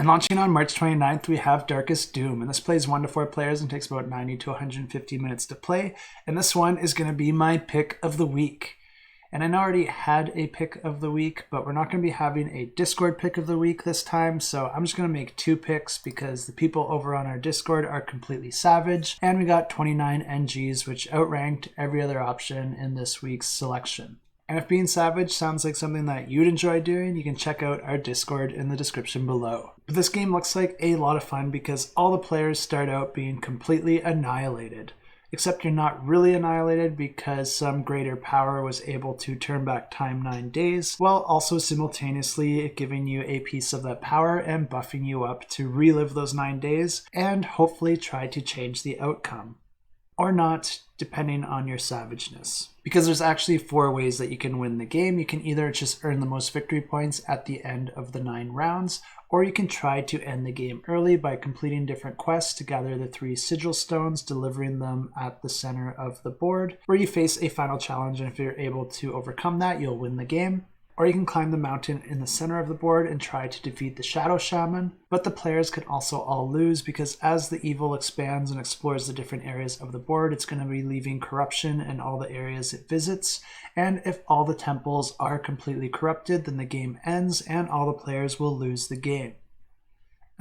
And launching on March 29th, we have Darkest Doom, and this plays 1 to 4 players and takes about 90 to 150 minutes to play. And this one is going to be my pick of the week. And I already had a pick of the week, but we're not going to be having a Discord pick of the week this time. So I'm just going to make 2 picks because the people over on our Discord are completely savage. And we got 29 NGs, which outranked every other option in this week's selection. And if being savage sounds like something that you'd enjoy doing, you can check out our Discord in the description below. But this game looks like a lot of fun because all the players start out being completely annihilated. Except you're not really annihilated because some greater power was able to turn back time 9 days, while also simultaneously giving you a piece of that power and buffing you up to relive those 9 days and hopefully try to change the outcome. Or not, depending on your savageness. Because there's actually 4 ways that you can win the game. You can either just earn the most victory points at the end of the 9 rounds, or you can try to end the game early by completing different quests to gather the 3 sigil stones, delivering them at the center of the board, where you face a final challenge, and if you're able to overcome that, you'll win the game. Or you can climb the mountain in the center of the board and try to defeat the Shadow Shaman, but the players can also all lose because as the evil expands and explores the different areas of the board, it's going to be leaving corruption in all the areas it visits, and if all the temples are completely corrupted, then the game ends and all the players will lose the game.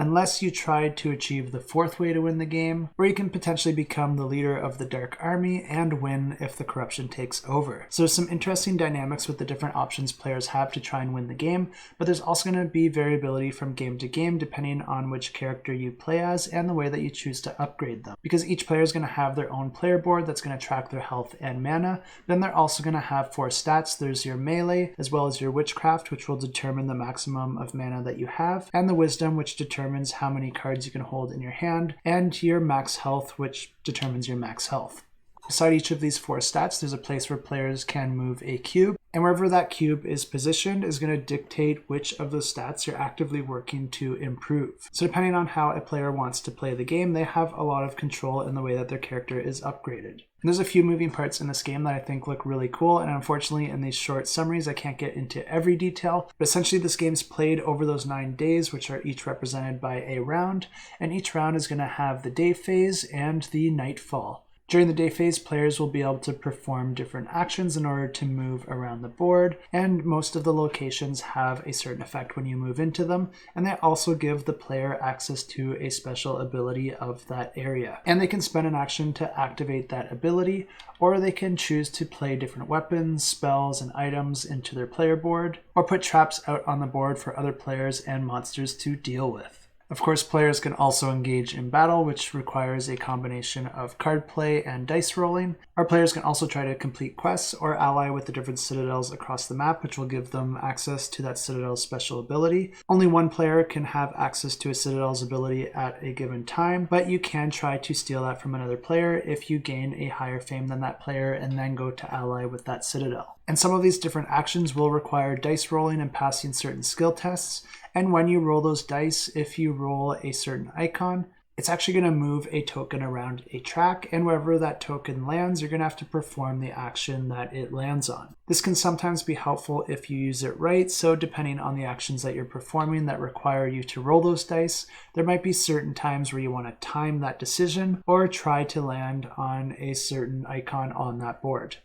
Unless you tried to achieve the 4th way to win the game, where you can potentially become the leader of the Dark Army and win if the corruption takes over. So there's some interesting dynamics with the different options players have to try and win the game, but there's also going to be variability from game to game depending on which character you play as and the way that you choose to upgrade them. Because each player is going to have their own player board that's going to track their health and mana. Then they're also going to have 4 stats. There's your melee, as well as your witchcraft, which will determine the maximum of mana that you have, and the wisdom, which determines how many cards you can hold in your hand, and your max health, which determines your max health. Beside each of these 4 stats, there's a place where players can move a cube, and wherever that cube is positioned is going to dictate which of those stats you're actively working to improve. So depending on how a player wants to play the game, they have a lot of control in the way that their character is upgraded. And there's a few moving parts in this game that I think look really cool, and unfortunately in these short summaries I can't get into every detail, but essentially this game's played over those 9 days, which are each represented by a round, and each round is going to have the day phase and the nightfall. During the day phase, players will be able to perform different actions in order to move around the board, and most of the locations have a certain effect when you move into them, and they also give the player access to a special ability of that area. And they can spend an action to activate that ability, or they can choose to play different weapons, spells, and items into their player board, or put traps out on the board for other players and monsters to deal with. Of course, players can also engage in battle, which requires a combination of card play and dice rolling. Our players can also try to complete quests or ally with the different citadels across the map, which will give them access to that citadel's special ability. Only one player can have access to a citadel's ability at a given time, but you can try to steal that from another player if you gain a higher fame than that player and then go to ally with that citadel. And some of these different actions will require dice rolling and passing certain skill tests. And when you roll those dice, if you roll a certain icon, it's actually going to move a token around a track, and wherever that token lands, you're going to have to perform the action that it lands on. This can sometimes be helpful if you use it right, so depending on the actions that you're performing that require you to roll those dice, there might be certain times where you want to time that decision or try to land on a certain icon on that board.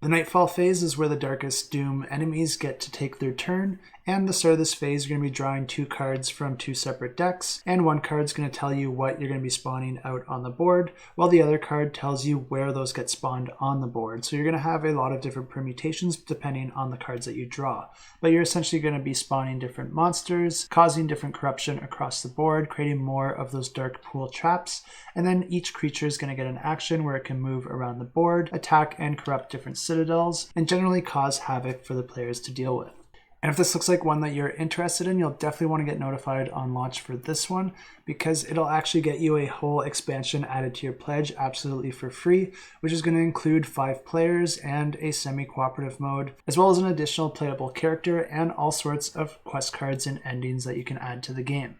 The Nightfall phase is where the Darkest Doom enemies get to take their turn, and at the start of this phase you're going to be drawing 2 cards from 2 separate decks, and one card's going to tell you what you're going to be spawning out on the board, while the other card tells you where those get spawned on the board. So you're going to have a lot of different permutations depending on the cards that you draw, but you're essentially going to be spawning different monsters, causing different corruption across the board, creating more of those dark pool traps, and then each creature is going to get an action where it can move around the board, attack and corrupt different citadels, and generally cause havoc for the players to deal with. And if this looks like one that you're interested in, you'll definitely want to get notified on launch for this one, because it'll actually get you a whole expansion added to your pledge absolutely for free, which is going to include 5 players and a semi-cooperative mode, as well as an additional playable character and all sorts of quest cards and endings that you can add to the game.